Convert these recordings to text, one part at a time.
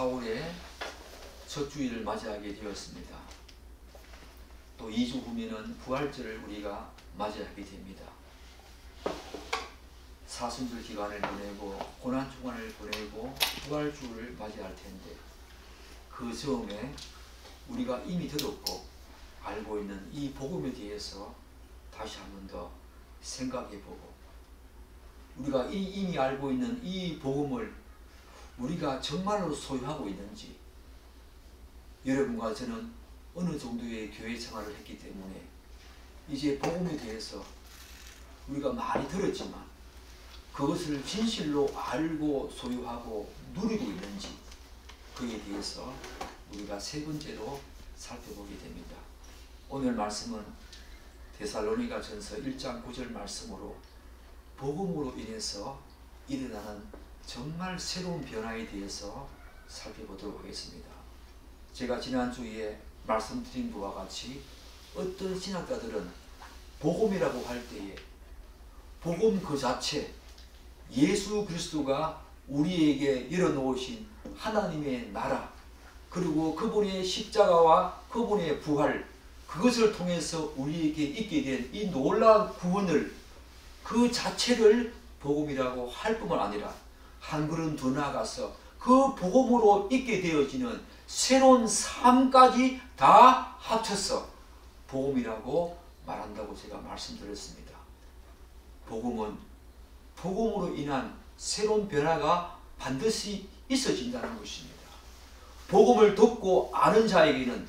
4월에 첫 주일을 맞이하게 되었습니다. 또 2주 후면은 부활절을 우리가 맞이하게 됩니다. 사순절 기간을 보내고 고난주간을 보내고 부활주를 맞이할 텐데, 그 즈음에 우리가 이미 들었고 알고 있는 이 복음에 대해서 다시 한 번 더 생각해보고, 우리가 이미 알고 있는 이 복음을 우리가 정말로 소유하고 있는지, 여러분과 저는 어느 정도의 교회 생활을 했기 때문에 이제 복음에 대해서 우리가 많이 들었지만 그것을 진실로 알고 소유하고 누리고 있는지, 그에 대해서 우리가 세 번째로 살펴보게 됩니다. 오늘 말씀은 데살로니가전서 1장 9절 말씀으로 복음으로 인해서 일어나는 정말 새로운 변화에 대해서 살펴보도록 하겠습니다. 제가 지난주에 말씀드린 바와 같이 어떤 신학자들은 복음이라고 할 때에 복음 그 자체, 예수 그리스도가 우리에게 열어놓으신 하나님의 나라, 그리고 그분의 십자가와 그분의 부활, 그것을 통해서 우리에게 있게 된 이 놀라운 구원을, 그 자체를 복음이라고 할 뿐만 아니라 한 걸음 더 나아가서 그 복음으로 있게 되어지는 새로운 삶까지 다 합쳐서 복음이라고 말한다고 제가 말씀드렸습니다. 복음은 복음으로 인한 새로운 변화가 반드시 있어진다는 것입니다. 복음을 듣고 아는 자에게는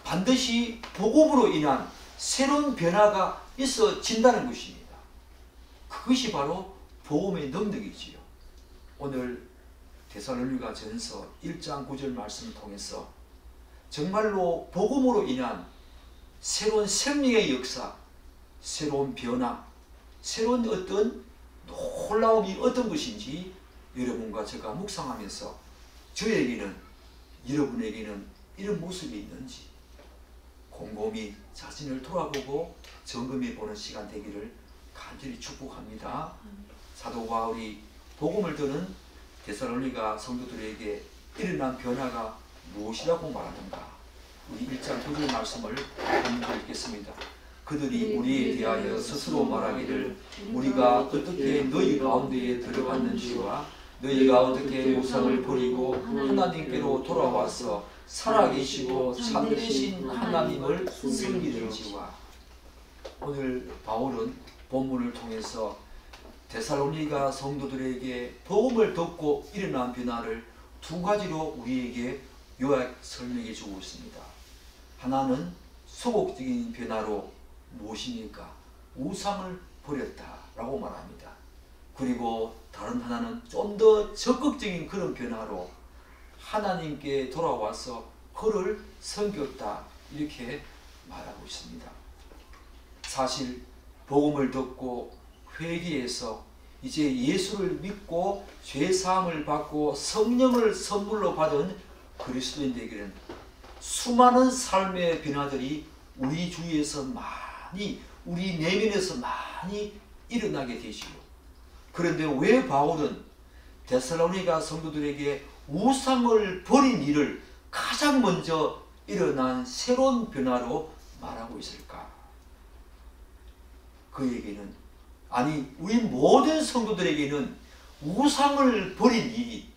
반드시 복음으로 인한 새로운 변화가 있어진다는 것입니다. 그것이 바로 복음의 능력이지요. 오늘 데살로니가전서 1장 9절 말씀을 통해서 정말로 복음으로 인한 새로운 생명의 역사, 새로운 변화, 새로운 어떤 놀라움이 어떤 것인지 여러분과 제가 묵상하면서 저에게는, 여러분에게는 이런 모습이 있는지 곰곰이 자신을 돌아보고 점검해 보는 시간 되기를 간절히 축복합니다. 사도 바울이 복음을 듣는 데살로니가 성도들에게 일어난 변화가 무엇이라고 말하는가? 우리 1장 9절 말씀을 한번 읽겠습니다. 그들이 우리에 대하여 스스로 말하기를 우리가 어떻게 너희 가운데에 들어갔는지와 너희가 어떻게 우상을 버리고 하나님께로 돌아와서 살아계시고 참되신 하나님을 섬기는지와. 오늘 바울은 본문을 통해서 데살로니가 성도들에게 복음을 듣고 일어난 변화를 두 가지로 우리에게 요약 설명해 주고 있습니다. 하나는 소극적인 변화로 무엇입니까? 우상을 버렸다라고 말합니다. 그리고 다른 하나는 좀 더 적극적인 그런 변화로 하나님께 돌아와서 그를 섬겼다, 이렇게 말하고 있습니다. 사실 복음을 듣고 회개해서 이제 예수를 믿고 죄사함을 받고 성령을 선물로 받은 그리스도인들에게는 수많은 삶의 변화들이 우리 주위에서 많이, 우리 내면에서 많이 일어나게 되지요. 그런데 왜 바울은 데살로니가 성도들에게 우상을 버린 일을 가장 먼저 일어난 새로운 변화로 말하고 있을까? 그에게는, 아니 우리 모든 성도들에게는 우상을 버린 일이,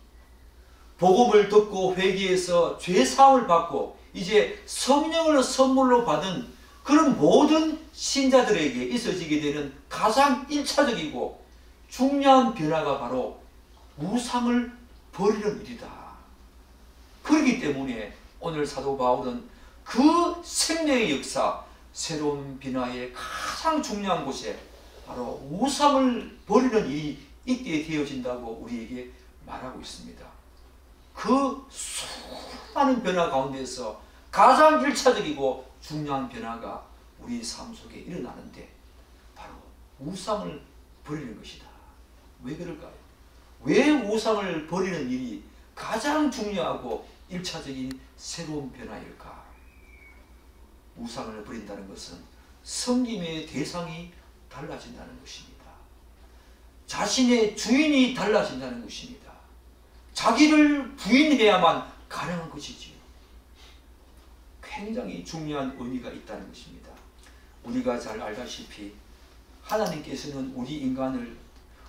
복음을 듣고 회개해서 죄사함을 받고 이제 성령을 선물로 받은 그런 모든 신자들에게 있어지게 되는 가장 1차적이고 중요한 변화가 바로 우상을 버리는 일이다. 그렇기 때문에 오늘 사도 바울은 그 생명의 역사, 새로운 변화의 가장 중요한 곳에 바로 우상을 버리는 일이 있게 되어진다고 우리에게 말하고 있습니다. 그 수많은 변화 가운데서 가장 1차적이고 중요한 변화가 우리 삶 속에 일어나는데 바로 우상을 버리는 것이다. 왜 그럴까요? 왜 우상을 버리는 일이 가장 중요하고 1차적인 새로운 변화일까? 우상을 버린다는 것은 섬김의 대상이 달라진다는 것입니다. 자신의 주인이 달라진다는 것입니다. 자기를 부인해야만 가능한 것이지요. 굉장히 중요한 의미가 있다는 것입니다. 우리가 잘 알다시피 하나님께서는 우리 인간을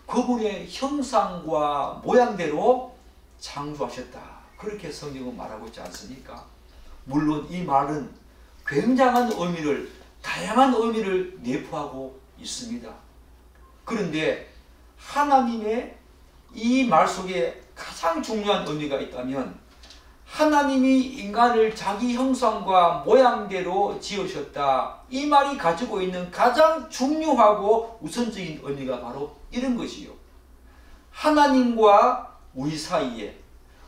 그분의 형상과 모양대로 창조하셨다. 그렇게 성경은 말하고 있지 않습니까? 물론 이 말은 굉장한 의미를, 다양한 의미를 내포하고 있습니다. 그런데 하나님의 이 말 속에 가장 중요한 의미가 있다면, 하나님이 인간을 자기 형상과 모양대로 지으셨다. 이 말이 가지고 있는 가장 중요하고 우선적인 의미가 바로 이런 것이요. 하나님과 우리 사이에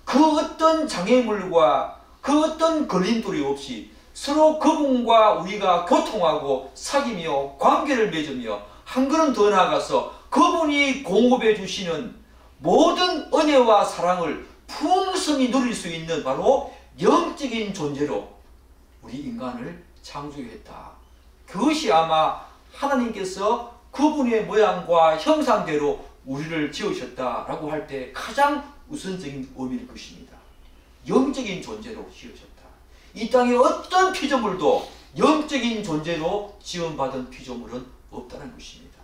그 어떤 장애물과 그 어떤 걸림돌이 없이 서로 그분과 우리가 교통하고 사귀며 관계를 맺으며 한 걸음 더 나아가서 그분이 공급해 주시는 모든 은혜와 사랑을 풍성히 누릴 수 있는 바로 영적인 존재로 우리 인간을 창조했다. 그것이 아마 하나님께서 그분의 모양과 형상대로 우리를 지으셨다라고 할 때 가장 우선적인 의미일 것입니다. 영적인 존재로 지으셨다. 이 땅에 어떤 피조물도 영적인 존재로 지원받은 피조물은 없다는 것입니다.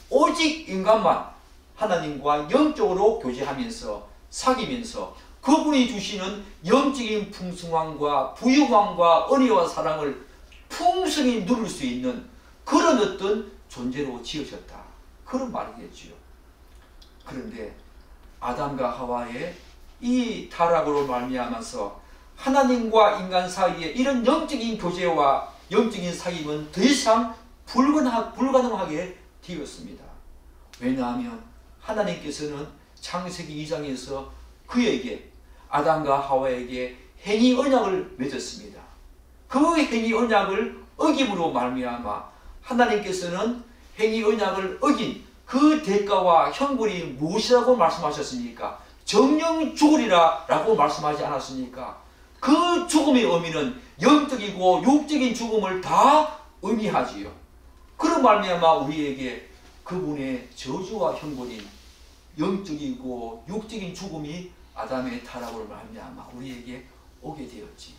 오직 인간만 하나님과 영적으로 교제하면서 사귀면서 그분이 주시는 영적인 풍성함과 부유함과 은혜와 사랑을 풍성히 누릴 수 있는 그런 어떤 존재로 지으셨다. 그런 말이겠지요. 그런데 아담과 하와의 이 타락으로 말미암아서 하나님과 인간 사이에 이런 영적인 교제와 영적인 사귐은 더 이상 불가능하게 되었습니다. 왜냐하면 하나님께서는 창세기 2장에서 그에게, 아담과 하와에게 행위 언약을 맺었습니다. 그 행위 언약을 어김으로 말미암아 하나님께서는 행위 언약을 어긴 그 대가와 형벌이 무엇이라고 말씀하셨습니까? 정령 죽으리라 라고 말씀하지 않았습니까? 그 죽음의 의미는 영적이고 육적인 죽음을 다 의미하지요. 그런 말미암아 우리에게 그분의 저주와 형벌인 영적이고 육적인 죽음이 아담의 타락으로 말미암아 우리에게 오게 되었지요.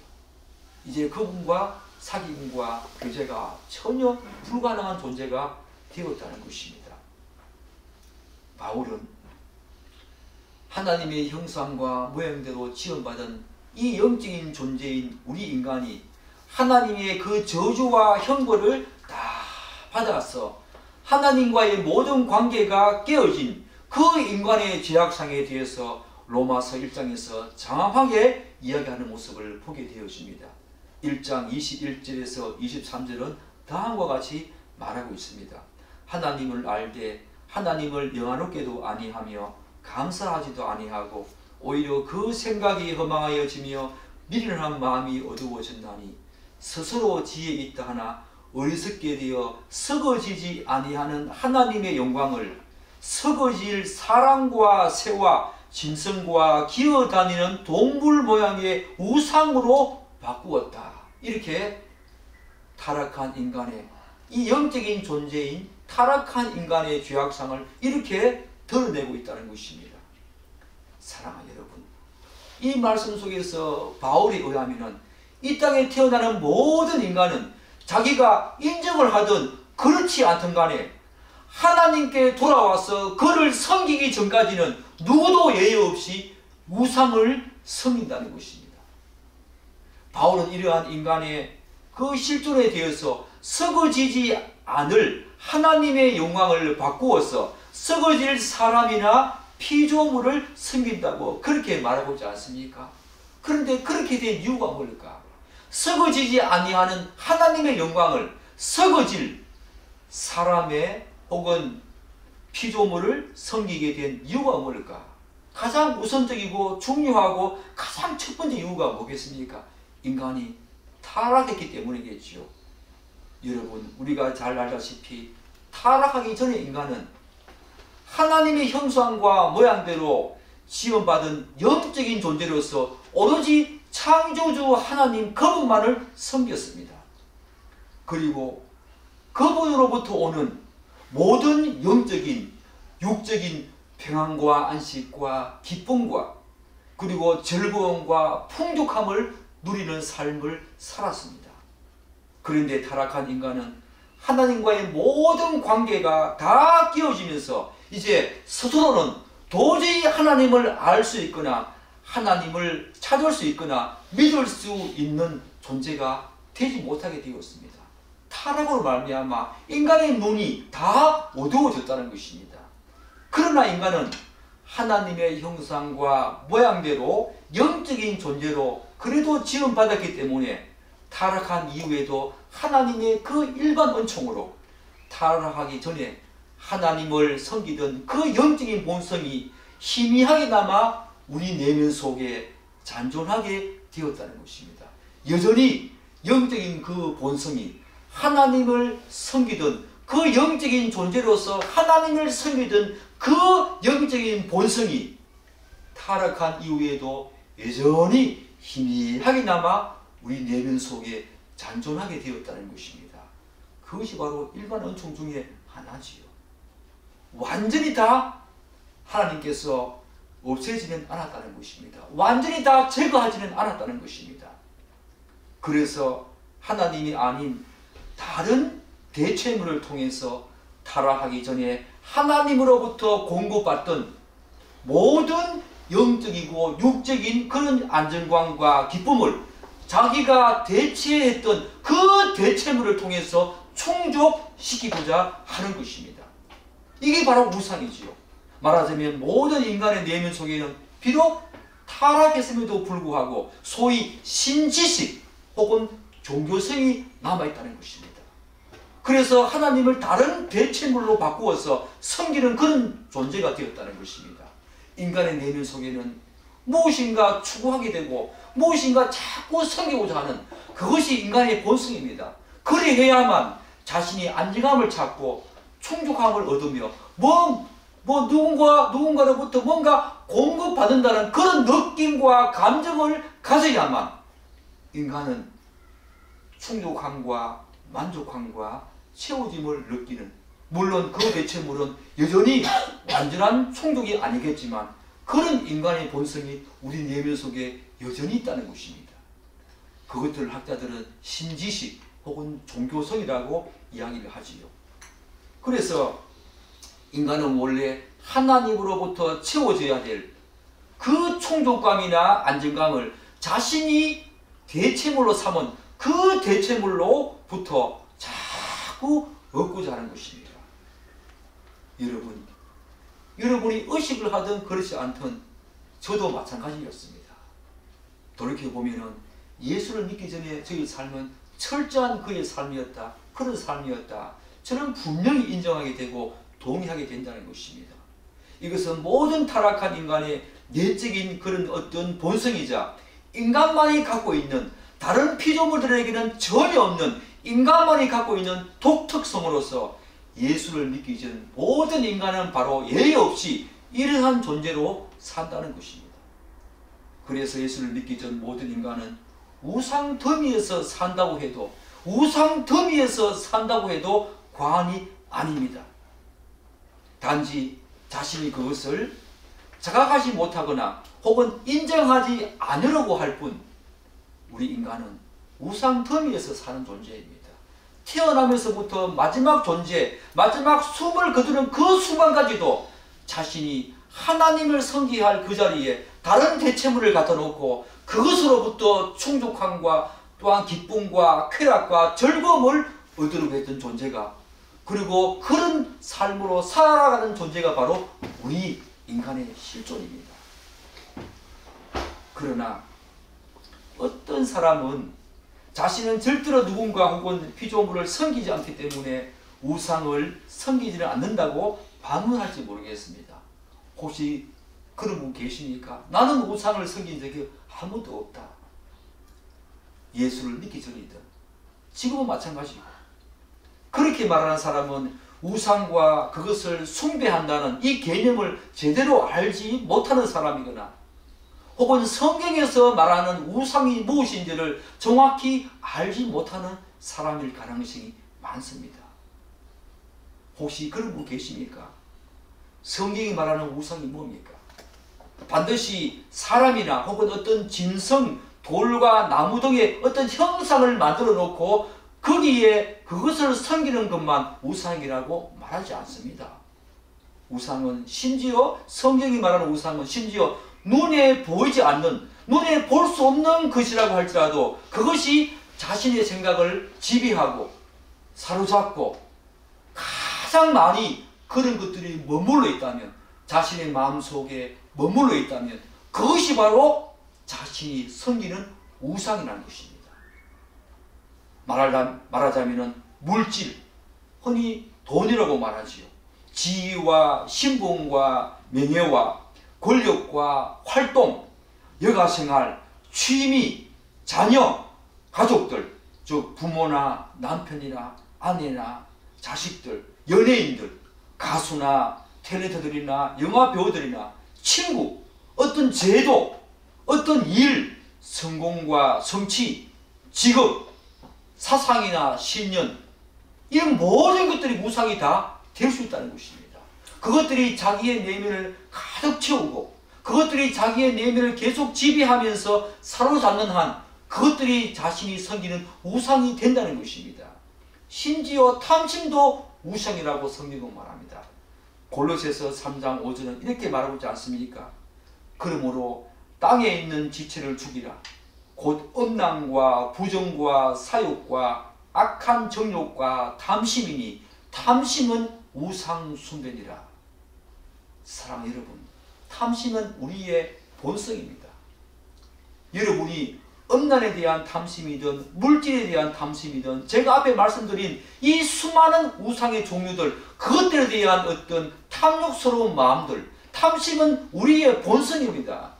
이제 그분과 사귐과 교제가 전혀 불가능한 존재가 되었다는 것입니다. 바울은 하나님의 형상과 모양대로 지원받은 이 영적인 존재인 우리 인간이 하나님의 그 저주와 형벌을 다 받아서 하나님과의 모든 관계가 깨어진 그 인간의 죄악상에 대해서 로마서 1장에서 장황하게 이야기하는 모습을 보게 되어집니다. 1장 21절에서 23절은 다음과 같이 말하고 있습니다. 하나님을 알되 하나님을 영화롭게도 아니하며 감사하지도 아니하고 오히려 그 생각이 허망하여지며 미련한 마음이 어두워졌나니 스스로 지혜 있다 하나 어리석게 되어 썩어지지 아니하는 하나님의 영광을 썩어질 사람과 새와 짐승과 기어다니는 동물 모양의 우상으로 바꾸었다. 이렇게 타락한 인간의 이 영적인 존재인 타락한 인간의 죄악상을 이렇게 드러내고 있다는 것입니다. 사랑하는 여러분, 이 말씀 속에서 바울에 의하면 이 땅에 태어나는 모든 인간은 자기가 인정을 하든 그렇지 않든 간에 하나님께 돌아와서 그를 섬기기 전까지는 누구도 예외 없이 우상을 섬긴다는 것입니다. 바울은 이러한 인간의 그 실존에 대해서 썩어지지 않을 하나님의 영광을 바꾸어서 썩어질 사람이나 피조물을 섬긴다고 그렇게 말하고 있지 않습니까? 그런데 그렇게 된 이유가 뭘까? 썩어지지 아니하는 하나님의 영광을 썩어질 사람의 혹은 피조물을 섬기게 된 이유가 뭘까? 가장 우선적이고 중요하고 가장 첫 번째 이유가 뭐겠습니까? 인간이 타락했기 때문이겠지요. 여러분, 우리가 잘 알다시피 타락하기 전에 인간은 하나님의 형상과 모양대로 지원받은 영적인 존재로서 오로지 창조주 하나님 그분만을 섬겼습니다. 그리고 그분으로부터 오는 모든 영적인, 육적인 평안과 안식과 기쁨과 그리고 즐거움과 풍족함을 누리는 삶을 살았습니다. 그런데 타락한 인간은 하나님과의 모든 관계가 다 깨어지면서 이제 스스로는 도저히 하나님을 알 수 있거나 하나님을 찾을 수 있거나 믿을 수 있는 존재가 되지 못하게 되었습니다. 타락으로 말미암아 인간의 눈이 다 어두워졌다는 것입니다. 그러나 인간은 하나님의 형상과 모양대로 영적인 존재로 그래도 지음받았기 때문에 타락한 이후에도 하나님의 그 일반 은총으로 타락하기 전에 하나님을 섬기던 그 영적인 본성이 희미하게나마 우리 내면 속에 잔존하게 되었다는 것입니다. 여전히 영적인 그 본성이 하나님을 섬기던 그 영적인 존재로서 하나님을 섬기던 그 영적인 본성이 타락한 이후에도 여전히 희미하게나마 우리 내면 속에 잔존하게 되었다는 것입니다. 그것이 바로 일반 은총 중에 하나지요. 완전히 다 하나님께서 없애지는 않았다는 것입니다. 완전히 다 제거하지는 않았다는 것입니다. 그래서 하나님이 아닌 다른 대체물을 통해서 타락하기 전에 하나님으로부터 공급받던 모든 영적이고 육적인 그런 안정감과 기쁨을 자기가 대체했던 그 대체물을 통해서 충족시키고자 하는 것입니다. 이게 바로 우상이지요. 말하자면 모든 인간의 내면 속에는 비록 타락했음에도 불구하고 소위 신지식 혹은 종교성이 남아있다는 것입니다. 그래서 하나님을 다른 대체물로 바꾸어서 섬기는 그런 존재가 되었다는 것입니다. 인간의 내면 속에는 무엇인가 추구하게 되고 무엇인가 자꾸 섬기고자 하는 그것이 인간의 본성입니다. 그래야만 자신이 안정감을 찾고 충족함을 얻으며 누군가로부터 뭔가 공급받는다는 그런 느낌과 감정을 가져야만 인간은 충족함과 만족함과 채워짐을 느끼는, 물론 그 대체물은 여전히 완전한 충족이 아니겠지만 그런 인간의 본성이 우리 내면 속에 여전히 있다는 것입니다. 그것들을 학자들은 신지식 혹은 종교성이라고 이야기를 하지요. 그래서 인간은 원래 하나님으로부터 채워져야 될 그 충족감이나 안정감을 자신이 대체물로 삼은 그 대체물로부터 자꾸 얻고자 하는 것입니다. 여러분이 의식을 하든 그렇지 않든 저도 마찬가지였습니다. 돌이켜보면 예수를 믿기 전에 저의 삶은 철저한 그의 삶이었다. 그런 삶이었다. 저는 분명히 인정하게 되고 동의하게 된다는 것입니다. 이것은 모든 타락한 인간의 내적인 그런 어떤 본성이자 인간만이 갖고 있는, 다른 피조물들에게는 전혀 없는 인간만이 갖고 있는 독특성으로서 예수를 믿기 전 모든 인간은 바로 예외 없이 이러한 존재로 산다는 것입니다. 그래서 예수를 믿기 전 모든 인간은 우상 더미에서 산다고 해도 과언이 아닙니다. 단지 자신이 그것을 자각하지 못하거나 혹은 인정하지 않으려고 할 뿐 우리 인간은 우상 더미에서 사는 존재입니다. 태어나면서부터 마지막 존재, 마지막 숨을 거두는 그 순간까지도 자신이 하나님을 섬기어야 할 그 자리에 다른 대체물을 갖다 놓고 그것으로부터 충족함과 또한 기쁨과 쾌락과 즐거움을 얻으려고 했던 존재가, 그리고 그런 삶으로 살아가는 존재가 바로 우리 인간의 실존입니다. 그러나 어떤 사람은 자신은 절대로 누군가 혹은 피조물을 섬기지 않기 때문에 우상을 섬기지는 않는다고 반문할지 모르겠습니다. 혹시 그런 분 계십니까? 나는 우상을 섬긴 적이 아무도 없다. 예수를 믿기 전이든 지금은 마찬가지고, 그렇게 말하는 사람은 우상과 그것을 숭배한다는 이 개념을 제대로 알지 못하는 사람이거나 혹은 성경에서 말하는 우상이 무엇인지를 정확히 알지 못하는 사람일 가능성이 많습니다. 혹시 그런 분 계십니까? 성경이 말하는 우상이 뭡니까? 반드시 사람이나 혹은 어떤 진성, 돌과 나무 등의 어떤 형상을 만들어 놓고 거기에 그것을 섬기는 것만 우상이라고 말하지 않습니다. 우상은 심지어 성경이 말하는 우상은 심지어 눈에 보이지 않는, 눈에 볼 수 없는 것이라고 할지라도 그것이 자신의 생각을 지배하고 사로잡고 가장 많이 그런 것들이 머물러 있다면, 자신의 마음속에 머물러 있다면 그것이 바로 자신이 섬기는 우상이라는 것입니다. 말하자면 물질, 흔히 돈이라고 말하지요. 지위와 신분과 명예와 권력과 활동, 여가생활, 취미, 자녀, 가족들, 즉 부모나 남편이나 아내나 자식들, 연예인들, 가수나 탤런트들이나 영화 배우들이나 친구, 어떤 제도, 어떤 일, 성공과 성취, 직업, 사상이나 신념, 이런 모든 것들이 우상이 다 될 수 있다는 것입니다. 그것들이 자기의 내면을 가득 채우고 그것들이 자기의 내면을 계속 지배하면서 사로잡는 한 그것들이 자신이 섬기는 우상이 된다는 것입니다. 심지어 탐심도 우상이라고 성경은 말합니다. 골로새서 3장 5절은 이렇게 말하고 있지 않습니까? 그러므로 땅에 있는 지체를 죽이라. 곧 음란과 부정과 사욕과 악한 정욕과 탐심이니 탐심은 우상 숭배니라. 사랑하는 여러분, 탐심은 우리의 본성입니다. 여러분이 음란에 대한 탐심이든 물질에 대한 탐심이든 제가 앞에 말씀드린 이 수많은 우상의 종류들, 그것들에 대한 어떤 탐욕스러운 마음들, 탐심은 우리의 본성입니다.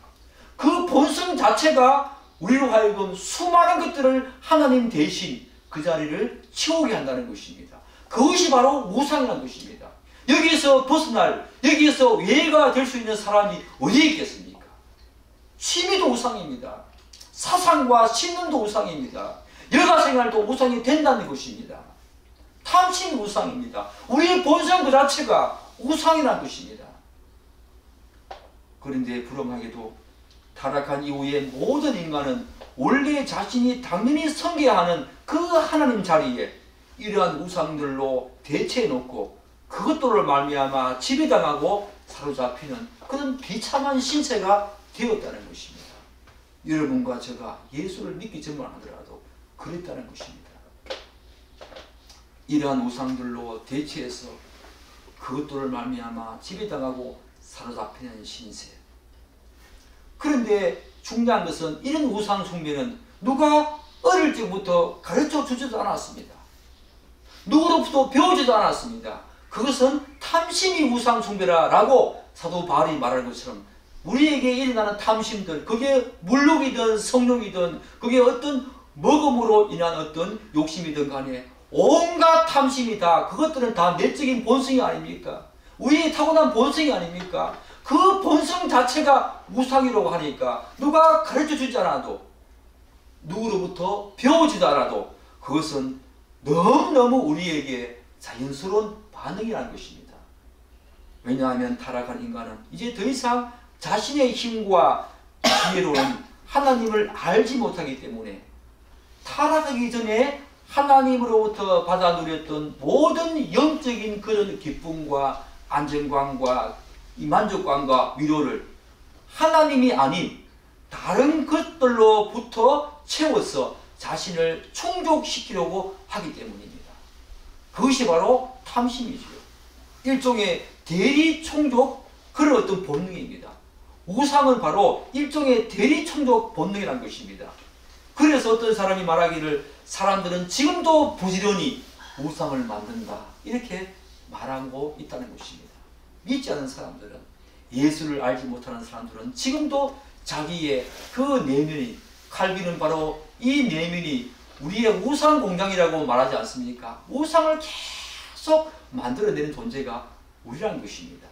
그 본성 자체가 우리로 하여금 수많은 것들을 하나님 대신 그 자리를 채우게 한다는 것입니다. 그것이 바로 우상이라는 것입니다. 여기에서 벗어날, 여기에서 외가 될 수 있는 사람이 어디에 있겠습니까? 취미도 우상입니다. 사상과 신념도 우상입니다. 여가생활도 우상이 된다는 것입니다. 탐심이 우상입니다. 우리의 본성 그 자체가 우상이라는 것입니다. 그런데 불행하게도 타락한 이후에 모든 인간은 원래 자신이 당연히 섬겨야 하는 그 하나님 자리에 이러한 우상들로 대체해놓고 그것들을 말미암아 지배당하고 사로잡히는 그런 비참한 신세가 되었다는 것입니다. 여러분과 제가 예수를 믿기 전만 하더라도 그랬다는 것입니다. 이러한 우상들로 대체해서 그것들을 말미암아 지배당하고 사로잡히는 신세. 그런데 중요한 것은 이런 우상 숭배는 누가 어릴 때부터 가르쳐 주지도 않았습니다. 누구로부터 배우지도 않았습니다. 그것은 탐심이 우상 숭배라라고 사도 바울이 말하는 것처럼 우리에게 일어나는 탐심들, 그게 물욕이든 성욕이든 그게 어떤 먹음으로 인한 어떤 욕심이든 간에 온갖 탐심이 다, 그것들은 다 내적인 본성이 아닙니까? 우리의 타고난 본성이 아닙니까? 그 본성 자체가 우상이라고 하니까 누가 가르쳐 주지 않아도, 누구로부터 배우지도 않아도 그것은 너무너무 우리에게 자연스러운 반응이라는 것입니다. 왜냐하면 타락한 인간은 이제 더 이상 자신의 힘과 지혜로는 하나님을 알지 못하기 때문에 타락하기 전에 하나님으로부터 받아 누렸던 모든 영적인 그런 기쁨과 안정감과 이 만족감과 위로를 하나님이 아닌 다른 것들로부터 채워서 자신을 충족시키려고 하기 때문입니다. 그것이 바로 탐심이지요. 일종의 대리 충족, 그런 어떤 본능입니다. 우상은 바로 일종의 대리 충족 본능이라는 것입니다. 그래서 어떤 사람이 말하기를 사람들은 지금도 부지런히 우상을 만든다, 이렇게 말하고 있다는 것입니다. 믿지 않는 사람들은, 예수를 알지 못하는 사람들은 지금도 자기의 그 내면이, 칼빈은 바로 이 내면이 우리의 우상 공장이라고 말하지 않습니까? 우상을 계속 만들어내는 존재가 우리라는 것입니다.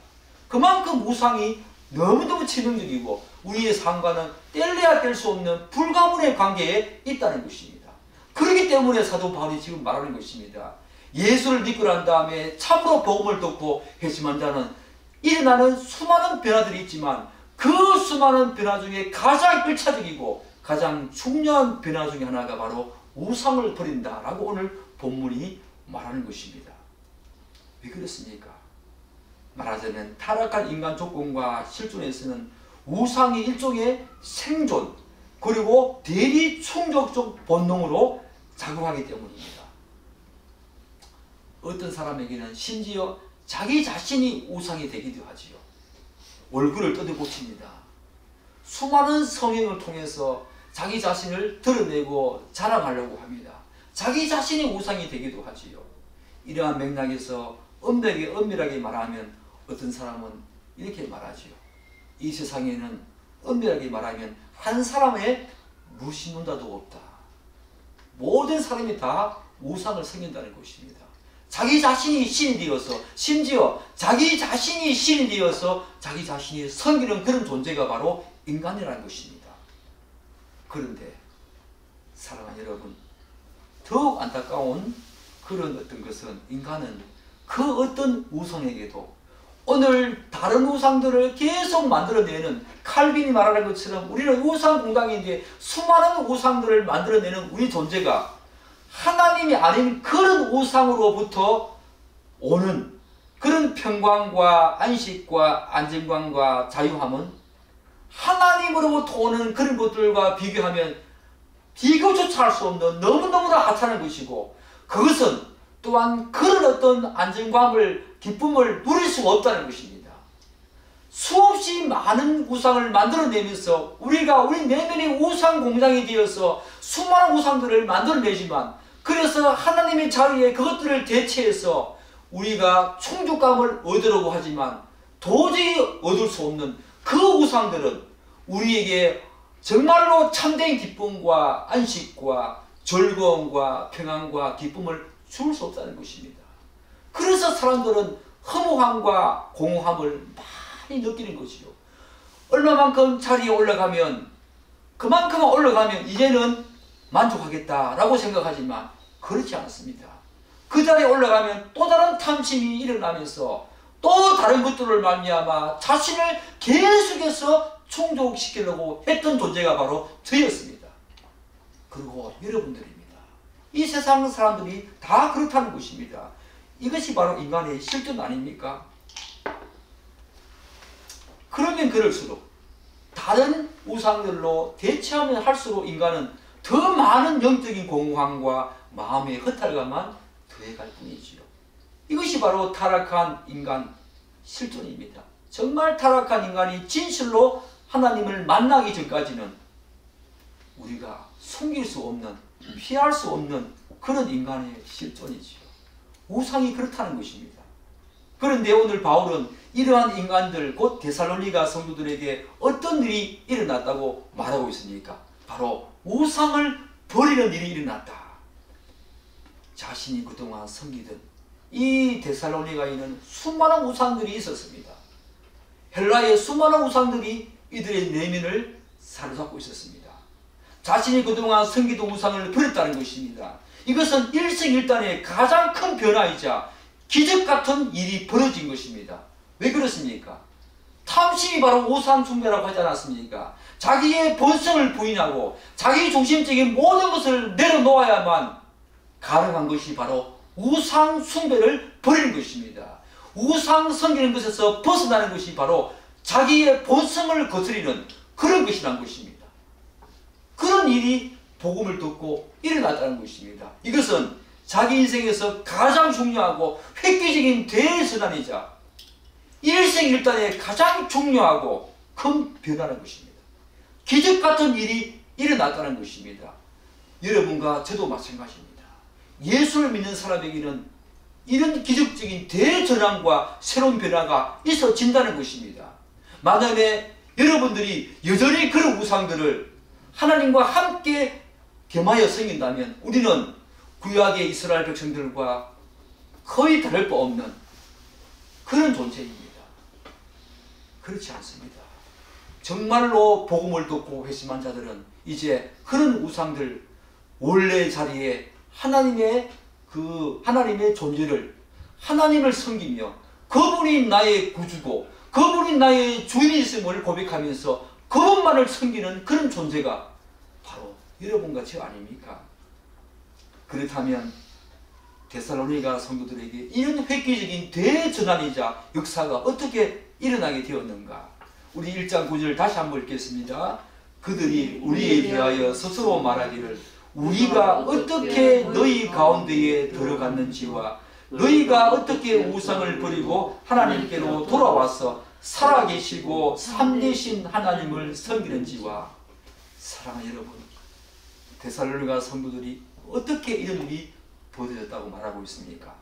그만큼 우상이 너무너무 치명적이고 우리의 삶과는 뗄래야 뗄 수 없는 불가분의 관계에 있다는 것입니다. 그렇기 때문에 사도 바울이 지금 말하는 것입니다. 예수를 믿고 난 다음에 참으로 복음을 듣고 회심한 자는 일어나는 수많은 변화들이 있지만 그 수많은 변화 중에 가장 1차적이고 가장 중요한 변화 중에 하나가 바로 우상을 버린다라고 오늘 본문이 말하는 것입니다. 왜 그렇습니까? 말하자면 타락한 인간 조건과 실존에서는 우상이 일종의 생존 그리고 대리 충족적 본능으로 작용하기 때문입니다. 어떤 사람에게는 심지어 자기 자신이 우상이 되기도 하지요. 얼굴을 뜯어고칩니다. 수많은 성행을 통해서 자기 자신을 드러내고 자랑하려고 합니다. 자기 자신이 우상이 되기도 하지요. 이러한 맥락에서 엄밀하게 말하면 어떤 사람은 이렇게 말하지요. 이 세상에는 엄밀하게 말하면 한 사람의 무신론자도 없다. 모든 사람이 다 우상을 섬긴다는 것입니다. 자기 자신이 신이 되어서 심지어 자기 자신이 신이 되어서 자기 자신이 섬기는 그런 존재가 바로 인간이라는 것입니다. 그런데 사랑하는 여러분, 더욱 안타까운 그런 어떤 것은 인간은 그 어떤 우상에게도 오늘 다른 우상들을 계속 만들어내는 칼빈이 말하는 것처럼 우리는 우상 공당인데 수많은 우상들을 만들어내는 우리 존재가 하나님이 아닌 그런 우상으로부터 오는 그런 평강과 안식과 안정감과 자유함은 하나님으로부터 오는 그런 것들과 비교하면 비교조차 할 수 없는 너무너무나 하찮은 것이고 그것은 또한 그런 어떤 안정감을 기쁨을 누릴 수가 없다는 것입니다. 수없이 많은 우상을 만들어내면서 우리가 우리 내면의 우상 공장이 되어서 수많은 우상들을 만들어내지만 그래서 하나님의 자리에 그것들을 대체해서 우리가 충족감을 얻으려고 하지만 도저히 얻을 수 없는 그 우상들은 우리에게 정말로 참된 기쁨과 안식과 즐거움과 평안과 기쁨을 줄 수 없다는 것입니다. 그래서 사람들은 허무함과 공허함을 많이 느끼는 것이죠. 얼마만큼 자리에 올라가면 그만큼만 올라가면 이제는 만족하겠다라고 생각하지만 그렇지 않습니다. 그 자리에 올라가면 또 다른 탐심이 일어나면서 또 다른 것들을 말미암아 자신을 계속해서 충족시키려고 했던 존재가 바로 저였습니다. 그리고 여러분들입니다. 이 세상 사람들이 다 그렇다는 것입니다. 이것이 바로 인간의 실존 아닙니까? 그러면 그럴수록 다른 우상들로 대체하면 할수록 인간은 더 많은 영적인 공허함과 마음의 허탈감만 더해갈 뿐이지요. 이것이 바로 타락한 인간 실존입니다. 정말 타락한 인간이 진실로 하나님을 만나기 전까지는 우리가 숨길 수 없는 피할 수 없는 그런 인간의 실존이지요. 우상이 그렇다는 것입니다. 그런데 오늘 바울은 이러한 인간들 곧 데살로니가 성도들에게 어떤 일이 일어났다고 말하고 있습니까? 바로 우상을 버리는 일이 일어났다. 자신이 그동안 섬기던 이 데살로니가에는 수많은 우상들이 있었습니다. 헬라의 수많은 우상들이 이들의 내면을 사로잡고 있었습니다. 자신이 그동안 섬기던 우상을 버렸다는 것입니다. 이것은 일생일단의 가장 큰 변화이자 기적 같은 일이 벌어진 것입니다. 왜 그렇습니까? 탐심이 바로 우상 숭배라고 하지 않았습니까? 자기의 본성을 부인하고 자기 중심적인 모든 것을 내려놓아야만 가능한 것이 바로 우상 숭배를 버리는 것입니다. 우상 섬기는 것에서 벗어나는 것이 바로 자기의 본성을 거스리는 그런 것이란 것입니다. 그런 일이 복음을 듣고 일어났다는 것입니다. 이것은 자기 인생에서 가장 중요하고 획기적인 대선언이자 일생일단에 가장 중요하고 큰 변화라는 것입니다. 기적 같은 일이 일어났다는 것입니다. 여러분과 저도 마찬가지입니다. 예수를 믿는 사람에게는 이런 기적적인 대전환과 새로운 변화가 있어진다는 것입니다. 만약에 여러분들이 여전히 그런 우상들을 하나님과 함께 겸하여 섬긴다면 우리는 구약의 이스라엘 백성들과 거의 다를 바 없는 그런 존재입니다. 그렇지 않습니다. 정말로 복음을 듣고 회심한 자들은 이제 그런 우상들 원래 자리에 하나님의 존재를 하나님을 섬기며 그분이 나의 구주고 그분이 나의 주인이심을 고백하면서 그분만을 섬기는 그런 존재가 바로 여러분과 저 아닙니까? 그렇다면 데살로니가 성도들에게 이런 획기적인 대전환이자 역사가 어떻게 일어나게 되었는가? 우리 1장 9절 다시 한번 읽겠습니다. 그들이 우리에 대하여 스스로 말하기를 우리가 어떻게 너희 가운데에 들어갔는지와 너희가 어떻게 우상을 버리고 하나님께로 돌아와서 살아계시고 참되신 하나님을 섬기는지와. 사랑하는 여러분, 데살로니가 성도들이 어떻게 이런 일이 벌어졌다고 말하고 있습니까?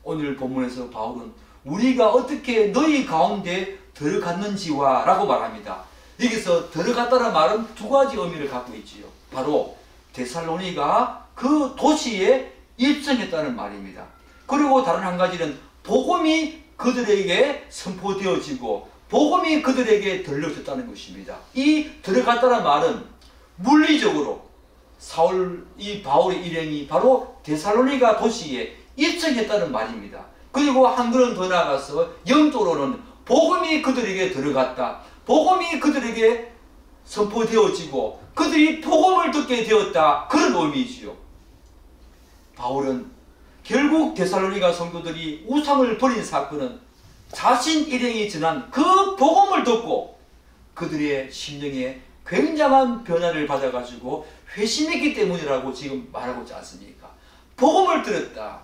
오늘 본문에서 바울은 우리가 어떻게 너희 가운데 들어갔는지와 라고 말합니다. 여기서 들어갔다는 말은 두 가지 의미를 갖고 있지요. 바로 데살로니가 그 도시에 입성했다는 말입니다. 그리고 다른 한 가지는 복음이 그들에게 선포되어지고 복음이 그들에게 들려졌다는 것입니다. 이 들어갔다는 말은 물리적으로 이 바울의 일행이 바로 데살로니가 도시에 입성했다는 말입니다. 그리고 한 걸음 더 나아가서 영적으로는 복음이 그들에게 들어갔다. 복음이 그들에게 선포되어지고 그들이 복음을 듣게 되었다. 그런 의미이지요. 바울은 결국 데살로니가 성도들이 우상을 버린 사건은 자신 일행이 전한 그 복음을 듣고 그들의 심령에 굉장한 변화를 받아가지고 회심했기 때문이라고 지금 말하고 있지 않습니까? 복음을 들었다.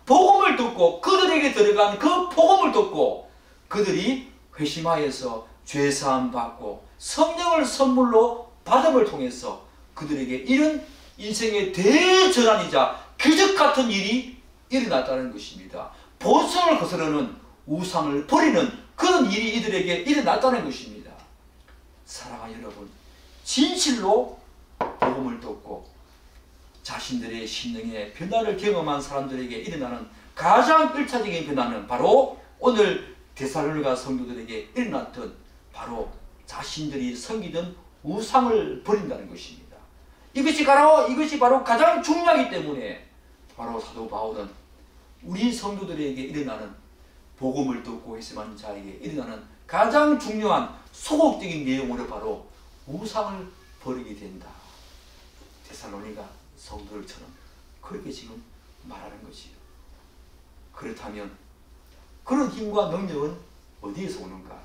복음을 듣고 그들에게 들어간 그 복음을 듣고 그들이 회심하여서 죄사함 받고 성령을 선물로 받음을 통해서 그들에게 이런 인생의 대전환이자 기적 같은 일이 일어났다는 것입니다. 본성을 거스르는 우상을 버리는 그런 일이 이들에게 일어났다는 것입니다. 사랑하는 여러분, 진실로 복음을 듣고 자신들의 심령의 변화를 경험한 사람들에게 일어나는 가장 1차적인 변화는 바로 오늘 데살로니가 성도들에게 일어났던 바로 자신들이 섬기던 우상을 버린다는 것입니다. 이것이 바로 가장 중요하기 때문에 바로 사도 바울은 우리 성도들에게 일어나는 복음을 듣고 회심한 자에게 일어나는 가장 중요한 소극적인 내용으로 바로 우상을 버리게 된다. 데살로니가 성도들처럼 그렇게 지금 말하는 것이요. 그렇다면 그런 힘과 능력은 어디에서 오는가?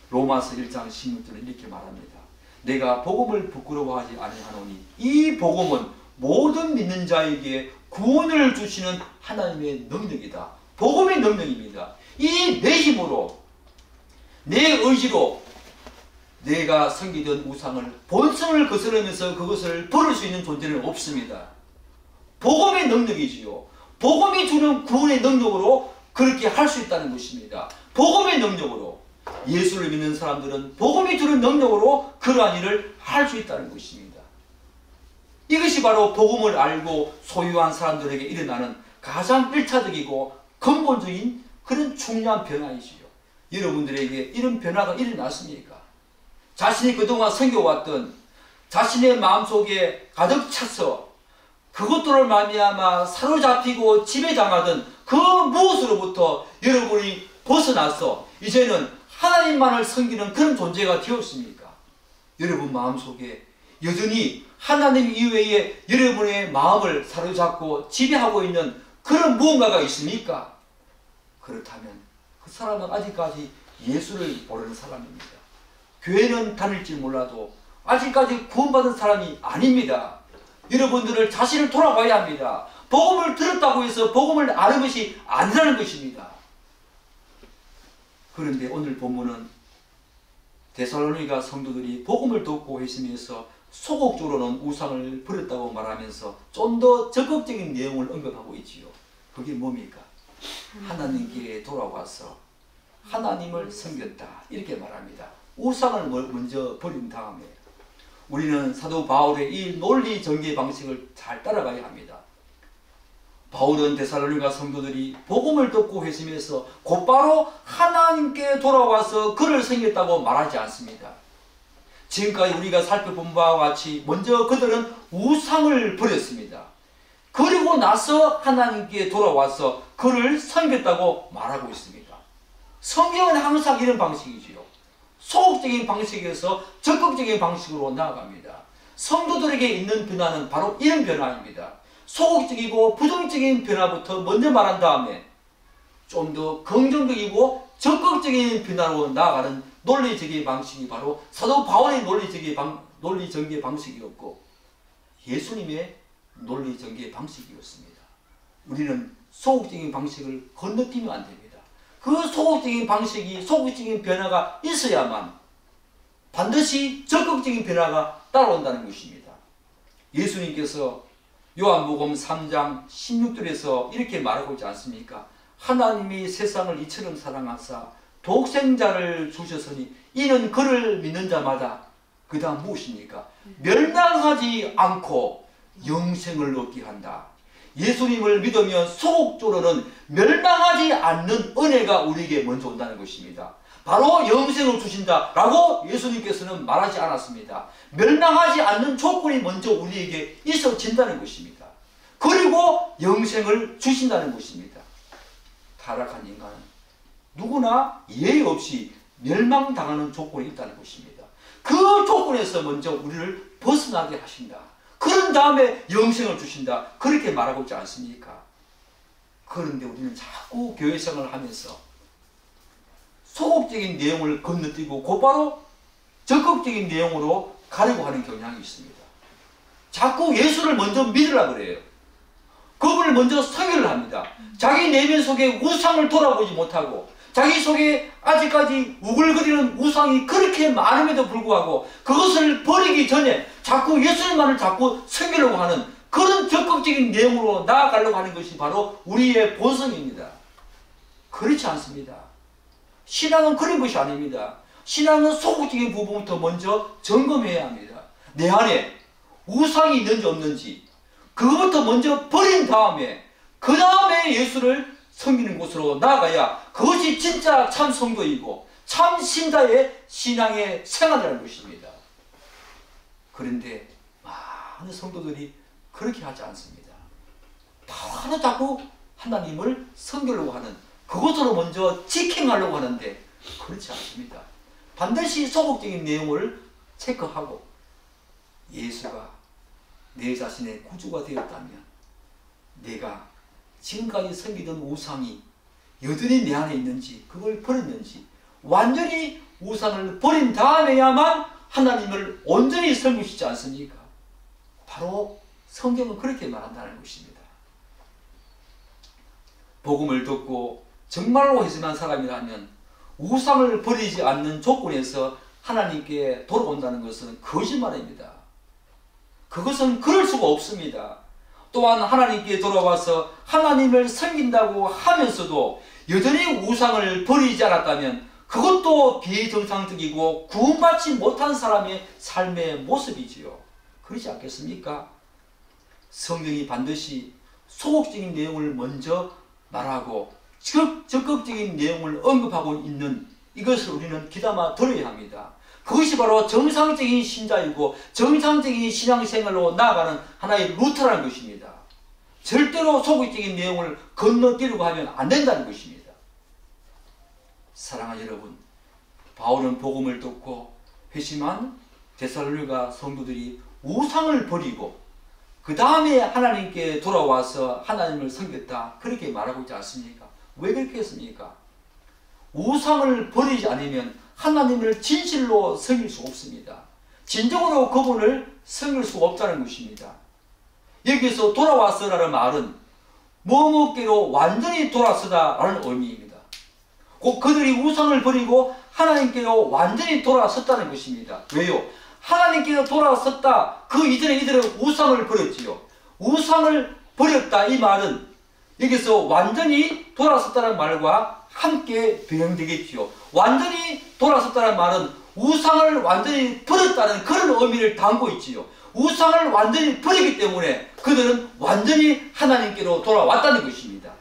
로마서 1장 16절에 이렇게 말합니다. 내가 복음을 부끄러워하지 아니하노니 이 복음은 모든 믿는 자에게 구원을 주시는 하나님의 능력이다. 복음의 능력입니다. 이 내 힘으로 내 의지로 내가 섬기던 우상을 본성을 거스르면서 그것을 버릴 수 있는 존재는 없습니다. 복음의 능력이지요. 복음이 주는 구원의 능력으로 그렇게 할 수 있다는 것입니다. 복음의 능력으로 예수를 믿는 사람들은 복음이 주는 능력으로 그러한 일을 할 수 있다는 것입니다. 이것이 바로 복음을 알고 소유한 사람들에게 일어나는 가장 1차적이고 근본적인 그런 중요한 변화이지요. 여러분들에게 이런 변화가 일어났습니까? 자신이 그동안 섬겨왔던 자신의 마음속에 가득 차서 그것들을 말미암아 사로잡히고 지배당하던 그 무엇으로부터 여러분이 벗어나서 이제는 하나님만을 섬기는 그런 존재가 되었습니까? 여러분 마음속에 여전히 하나님 이외에 여러분의 마음을 사로잡고 지배하고 있는 그런 무언가가 있습니까? 그렇다면 그 사람은 아직까지 예수를 모르는 사람입니다. 교회는 다닐지 몰라도 아직까지 구원받은 사람이 아닙니다. 여러분들은 자신을 돌아봐야 합니다. 복음을 들었다고 해서 복음을 아는 것이 아니라는 것입니다. 그런데 오늘 본문은 데살로니가 성도들이 복음을 듣고 회심해서 소극적으로는 우상을 버렸다고 말하면서 좀 더 적극적인 내용을 언급하고 있지요. 그게 뭡니까? 하나님께 돌아와서 하나님을 섬겼다. 이렇게 말합니다. 우상을 먼저 버린 다음에 우리는 사도 바울의 이 논리 전개 방식을 잘 따라가야 합니다. 바울은 데살로니가 성도들이 복음을 듣고 회심해서 곧바로 하나님께 돌아와서 그를 섬겼다고 말하지 않습니다. 지금까지 우리가 살펴본 바와 같이 먼저 그들은 우상을 버렸습니다. 그리고 나서 하나님께 돌아와서 그를 섬겼다고 말하고 있습니다. 성경은 항상 이런 방식이지요. 소극적인 방식에서 적극적인 방식으로 나아갑니다. 성도들에게 있는 변화는 바로 이런 변화입니다. 소극적이고 부정적인 변화부터 먼저 말한 다음에 좀 더 긍정적이고 적극적인 변화로 나아가는 논리적인 방식이 바로 사도 바울의 논리전개 방식이었고 예수님의 논리전개 방식이었습니다. 우리는 소극적인 방식을 건너뛰면 안 됩니다. 그 소극적인 방식이 소극적인 변화가 있어야만 반드시 적극적인 변화가 따라온다는 것입니다. 예수님께서 요한복음 3장 16절에서 이렇게 말하고 있지 않습니까? 하나님이 세상을 이처럼 사랑하사 독생자를 주셨으니 이는 그를 믿는 자마다 그 다음 무엇입니까? 멸망하지 않고 영생을 얻게 한다. 예수님을 믿으면 소극적으로는 멸망하지 않는 은혜가 우리에게 먼저 온다는 것입니다. 바로 영생을 주신다라고 예수님께서는 말하지 않았습니다. 멸망하지 않는 조건이 먼저 우리에게 있어진다는 것입니다. 그리고 영생을 주신다는 것입니다. 타락한 인간은 누구나 예의 없이 멸망당하는 조건이 있다는 것입니다. 그 조건에서 먼저 우리를 벗어나게 하신다. 그런 다음에 영생을 주신다. 그렇게 말하고 있지 않습니까? 그런데 우리는 자꾸 교회 생활을 하면서 소극적인 내용을 건너뛰고 곧바로 적극적인 내용으로 가려고 하는 경향이 있습니다. 자꾸 예수를 먼저 믿으려고 그래요. 그분을 먼저 설교를 합니다. 자기 내면 속에 우상을 돌아보지 못하고 자기 속에 아직까지 우글거리는 우상이 그렇게 많음에도 불구하고 그것을 버리기 전에 자꾸 예수님만을 자꾸 섬기려고 하는 그런 적극적인 내용으로 나아가려고 하는 것이 바로 우리의 본성입니다. 그렇지 않습니다. 신앙은 그런 것이 아닙니다. 신앙은 소극적인 부분부터 먼저 점검해야 합니다. 내 안에 우상이 있는지 없는지 그것부터 먼저 버린 다음에 그 다음에 예수를 섬기는 곳으로 나아가야 그것이 진짜 참 성도이고 참 신자의 신앙의 생활이라는 것입니다. 그런데 많은 성도들이 그렇게 하지 않습니다. 바로 자꾸 하나님을 섬기려고 하는 그것으로 먼저 직행하려고 하는데 그렇지 않습니다. 반드시 소극적인 내용을 체크하고 예수가 내 자신의 구주가 되었다면 내가 지금까지 섬기던 우상이 여전히 내 안에 있는지 그걸 버렸는지 완전히 우상을 버린 다음에야만 하나님을 온전히 섬기시지 않습니까? 바로 성경은 그렇게 말한다는 것입니다. 복음을 듣고 정말로 회심한 사람이라면 우상을 버리지 않는 조건에서 하나님께 돌아온다는 것은 거짓말입니다. 그것은 그럴 수가 없습니다. 또한 하나님께 돌아와서 하나님을 섬긴다고 하면서도 여전히 우상을 버리지 않았다면 그것도 비정상적이고 구원받지 못한 사람의 삶의 모습이지요. 그렇지 않겠습니까? 성경이 반드시 소극적인 내용을 먼저 말하고 적극적인 내용을 언급하고 있는 이것을 우리는 귀담아 들어야 합니다. 그것이 바로 정상적인 신자이고 정상적인 신앙생활로 나아가는 하나의 루트라는 것입니다. 절대로 소극적인 내용을 건너뛰려고 하면 안 된다는 것입니다. 사랑하는 여러분, 바울은 복음을 듣고 회심한 데살로니가 성도들이 우상을 버리고 그 다음에 하나님께 돌아와서 하나님을 섬겼다 그렇게 말하고 있지 않습니까? 왜 그렇게 했습니까? 우상을 버리지 않으면 하나님을 진실로 섬길 수 없습니다. 진정으로 그분을 섬길 수 없다는 것입니다. 여기서 돌아왔으라는 말은 뭐뭐께로 완전히 돌아서다라는 의미입니다. 곧 그들이 우상을 버리고 하나님께로 완전히 돌아섰다는 것입니다. 왜요? 하나님께로 돌아섰다. 그 이전에 이들은 우상을 버렸지요. 우상을 버렸다 이 말은 여기서 완전히 돌아섰다는 말과 함께 변형되겠지요. 완전히 돌아섰다는 말은 우상을 완전히 버렸다는 그런 의미를 담고 있지요. 우상을 완전히 버리기 때문에 그들은 완전히 하나님께로 돌아왔다는 것입니다.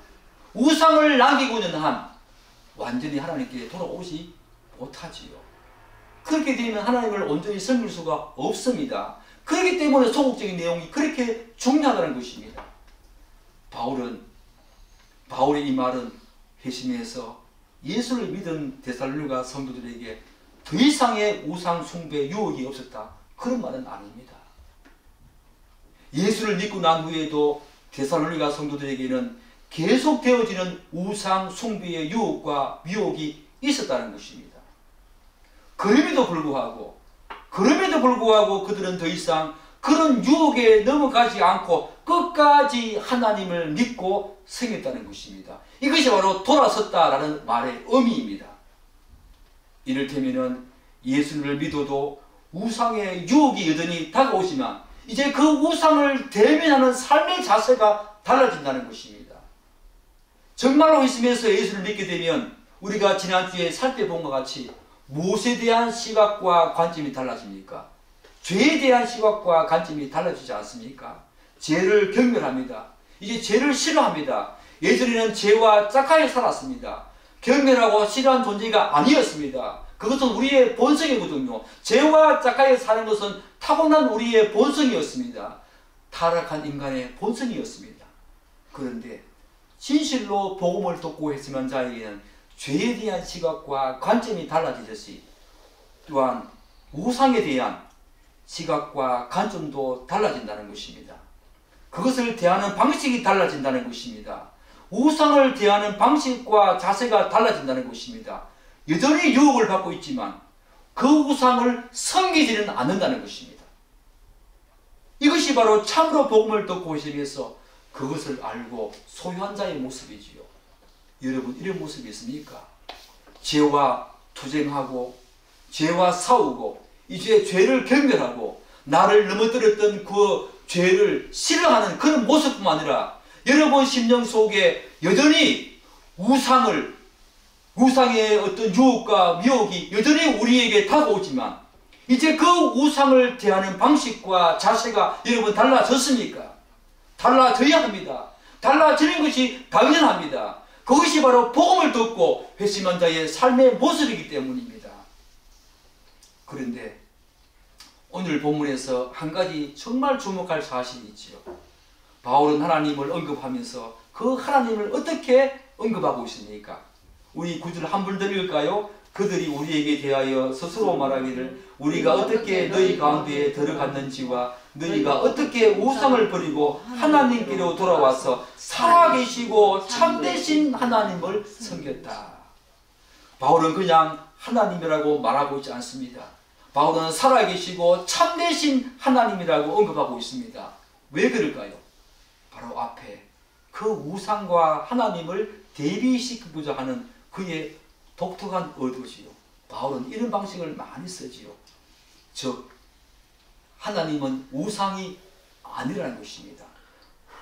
우상을 남기고 있는 한 완전히 하나님께 돌아오지 못하지요. 그렇게 되면 하나님을 온전히 섬길 수가 없습니다. 그렇기 때문에 소극적인 내용이 그렇게 중요하다는 것입니다. 바울의 이 말은 회심해서 예수를 믿은 데살로니가 성도들에게 더 이상의 우상 숭배 유혹이 없었다, 그런 말은 아닙니다. 예수를 믿고 난 후에도 데살로니가 성도들에게는 계속 되어지는 우상 숭배의 유혹과 미혹이 있었다는 것입니다. 그럼에도 불구하고 그들은 더 이상 그런 유혹에 넘어가지 않고 끝까지 하나님을 믿고 섬겼다는 것입니다. 이것이 바로 돌아섰다라는 말의 의미입니다. 이를테면 예수를 믿어도 우상의 유혹이 여전히 다가오지만 이제 그 우상을 대면하는 삶의 자세가 달라진다는 것입니다. 정말로 있으면서 예수를 믿게 되면 우리가 지난주에 살펴본 것 같이 무엇에 대한 시각과 관점이 달라집니까? 죄에 대한 시각과 관점이 달라지지 않습니까? 죄를 경멸합니다. 이제 죄를 싫어합니다. 예전에는 죄와 짝하게 살았습니다. 경멸하고 싫어한 존재가 아니었습니다. 그것은 우리의 본성이거든요. 죄와 짝하게 사는 것은 타고난 우리의 본성이었습니다. 타락한 인간의 본성이었습니다. 그런데 진실로 복음을 듣고 했으면 자에게는 죄에 대한 시각과 관점이 달라지듯이 또한 우상에 대한 시각과 관점도 달라진다는 것입니다. 그것을 대하는 방식이 달라진다는 것입니다. 우상을 대하는 방식과 자세가 달라진다는 것입니다. 여전히 유혹을 받고 있지만 그 우상을 섬기지는 않는다는 것입니다. 이것이 바로 참으로 복음을 듣고 오시면서 그것을 알고 소유한 자의 모습이지요. 여러분, 이런 모습이 있습니까? 죄와 투쟁하고 죄와 싸우고 이제 죄를 경멸하고 나를 넘어뜨렸던 그 죄를 싫어하는 그런 모습뿐만 아니라 여러분 심령 속에 여전히 우상의 어떤 유혹과 미혹이 여전히 우리에게 다가오지만 이제 그 우상을 대하는 방식과 자세가 여러분 달라졌습니까? 달라져야 합니다. 달라지는 것이 당연합니다. 그것이 바로 복음을 듣고 회심한 자의 삶의 모습이기 때문입니다. 그런데 오늘 본문에서 한 가지 정말 주목할 사실이 있지요. 바울은 하나님을 언급하면서 그 하나님을 어떻게 언급하고 있습니까? 우리 구절 한 번 더 읽을까요? 그들이 우리에게 대하여 스스로 말하기를 우리가 어떻게 너희 가운데에 들어갔는지와 너희가 어떻게 우상을 버리고 하나님께로 돌아와서 살아계시고 참되신 하나님을 섬겼다. 바울은 그냥 하나님이라고 말하고 있지 않습니다. 바울은 살아계시고 참되신 하나님이라고 언급하고 있습니다. 왜 그럴까요? 바로 앞에 그 우상과 하나님을 대비시키고자 하는 그의 독특한 의도지요. 바울은 이런 방식을 많이 쓰지요. 즉 하나님은 우상이 아니라는 것입니다.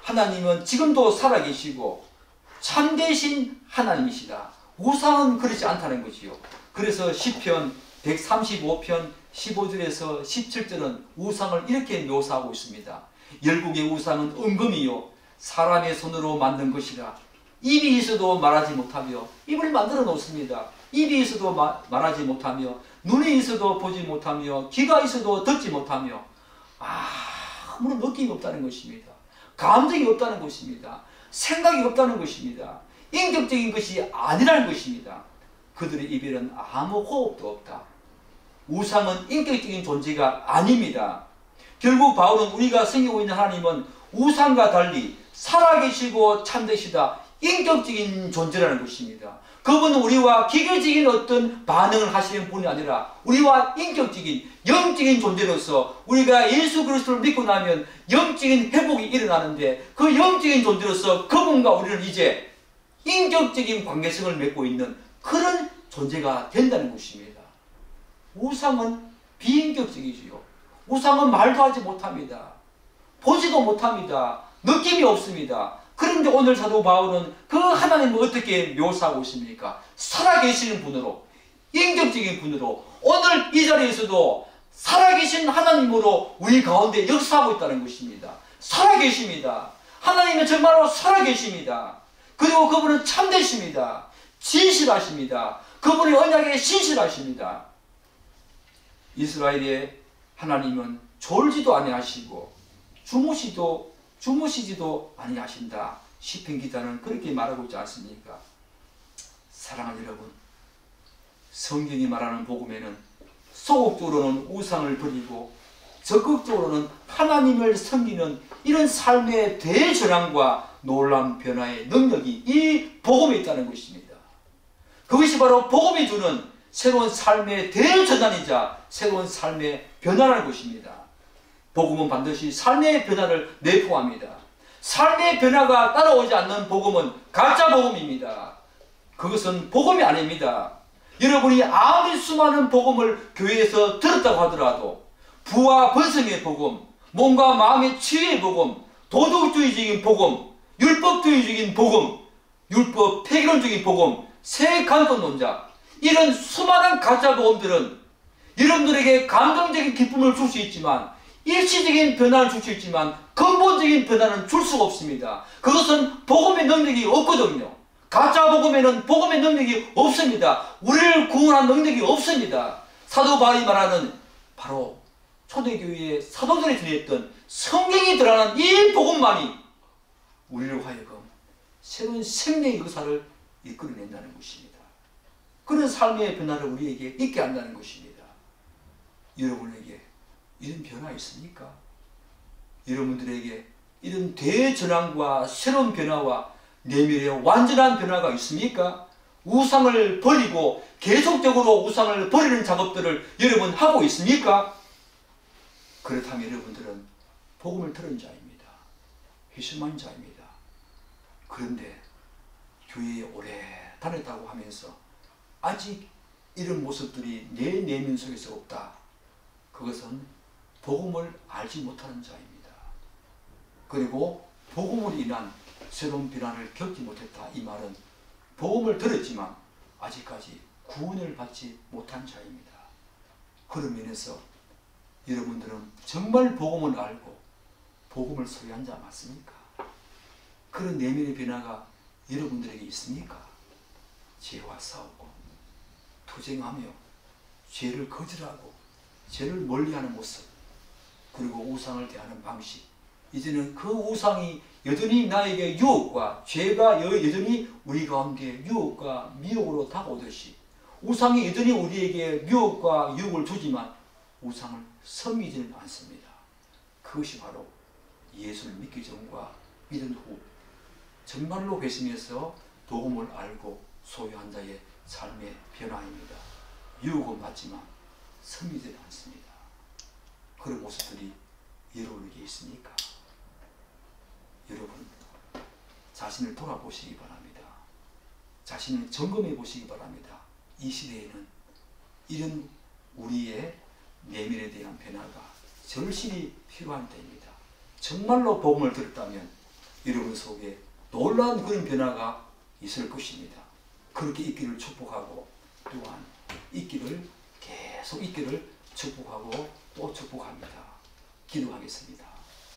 하나님은 지금도 살아계시고 참되신 하나님이시다. 우상은 그렇지 않다는 것이요. 그래서 시편 135편 15절에서 17절은 우상을 이렇게 묘사하고 있습니다. 열국의 우상은 은금이요 사람의 손으로 만든 것이라 입이 있어도 말하지 못하며 입을 만들어 놓습니다. 입이 있어도 말하지 못하며 눈이 있어도 보지 못하며 귀가 있어도 듣지 못하며 아무런 느낌이 없다는 것입니다. 감정이 없다는 것입니다. 생각이 없다는 것입니다. 인격적인 것이 아니라는 것입니다. 그들의 입에는 아무 호흡도 없다. 우상은 인격적인 존재가 아닙니다. 결국 바울은 우리가 섬기고 있는 하나님은 우상과 달리 살아계시고 참되시다. 인격적인 존재라는 것입니다. 그분은 우리와 기계적인 어떤 반응을 하시는 분이 아니라 우리와 인격적인 영적인 존재로서 우리가 예수 그리스도를 믿고 나면 영적인 회복이 일어나는데 그 영적인 존재로서 그분과 우리는 이제 인격적인 관계성을 맺고 있는 그런 존재가 된다는 것입니다. 우상은 비인격적이지요. 우상은 말도 하지 못합니다. 보지도 못합니다. 느낌이 없습니다. 그런데 오늘 사도 바울은 그 하나님을 어떻게 묘사하고 있습니까? 살아계시는 분으로, 인격적인 분으로 오늘 이 자리에서도 살아계신 하나님으로 우리 가운데 역사하고 있다는 것입니다. 살아계십니다. 하나님은 정말로 살아계십니다. 그리고 그분은 참되십니다. 진실하십니다. 그분의 언약에 신실하십니다. 이스라엘의 하나님은 졸지도 아니하시고 주무시지도 아니하신다. 시편 기자는 그렇게 말하고 있지 않습니까? 사랑하는 여러분, 성경이 말하는 복음에는 소극적으로는 우상을 버리고 적극적으로는 하나님을 섬기는 이런 삶의 대전환과 놀라운 변화의 능력이 이 복음에 있다는 것입니다. 그것이 바로 복음이 주는 새로운 삶의 대전환이자 새로운 삶의 변화라는 것입니다. 복음은 반드시 삶의 변화를 내포합니다. 삶의 변화가 따라오지 않는 복음은 가짜 복음입니다. 그것은 복음이 아닙니다. 여러분이 아무리 수많은 복음을 교회에서 들었다고 하더라도 부와 번성의 복음, 몸과 마음의 치유의 복음, 도덕주의적인 복음, 율법주의적인 복음, 율법 폐기론적인 복음, 새 강권론자, 이런 수많은 가짜 복음들은 여러분들에게 감정적인 기쁨을 줄 수 있지만 일시적인 변화를 줄 수 있지만 근본적인 변화는 줄 수가 없습니다. 그것은 복음의 능력이 없거든요. 가짜 복음에는 복음의 능력이 없습니다. 우리를 구원한 능력이 없습니다. 사도 바울이 말하는 바로 초대교회의 사도들이 전했던 성경이 드러나는 이 복음만이 우리를 하여금 새로운 생명의 역사를 이끌어낸다는 것입니다. 그런 삶의 변화를 우리에게 있게 한다는 것입니다. 여러분에게 이런 변화 있습니까? 여러분들에게 이런 대전환과 새로운 변화와 내면의 완전한 변화가 있습니까? 우상을 버리고 계속적으로 우상을 버리는 작업들을 여러분 하고 있습니까? 그렇다면 여러분들은 복음을 들은 자입니다. 회심한 자입니다. 그런데 교회에 오래 다녔다고 하면서 아직 이런 모습들이 내 내면 속에서 없다. 그것은 복음을 알지 못하는 자입니다. 그리고 복음으로 인한 새로운 변화를 겪지 못했다. 이 말은 복음을 들었지만 아직까지 구원을 받지 못한 자입니다. 그런 면에서 여러분들은 정말 복음을 알고 복음을 소유한 자 맞습니까? 그런 내면의 변화가 여러분들에게 있습니까? 죄와 싸우고 투쟁하며 죄를 거절하고 죄를 멀리하는 모습, 그리고 우상을 대하는 방식, 이제는 그 우상이 여전히 나에게 유혹과 죄가 여전히 우리 가운데 유혹과 미혹으로 다가오듯이 우상이 여전히 우리에게 유혹과 유혹을 주지만 우상을 섬기지는 않습니다. 그것이 바로 예수를 믿기 전과 믿은 후 정말로 회심해서 복음을 알고 소유한 자의 삶의 변화입니다. 유혹은 받지만 섬기지는 않습니다. 그런 모습들이 여러분에게 있습니까? 여러분 자신을 돌아보시기 바랍니다. 자신을 점검해 보시기 바랍니다. 이 시대에는 이런 우리의 내면에 대한 변화가 절실히 필요한 때입니다. 정말로 복음을 들었다면 여러분 속에 놀라운 그런 변화가 있을 것입니다. 그렇게 있기를 축복하고 또한 있기를 계속 있기를 축복하고 또 축복합니다. 기도하겠습니다.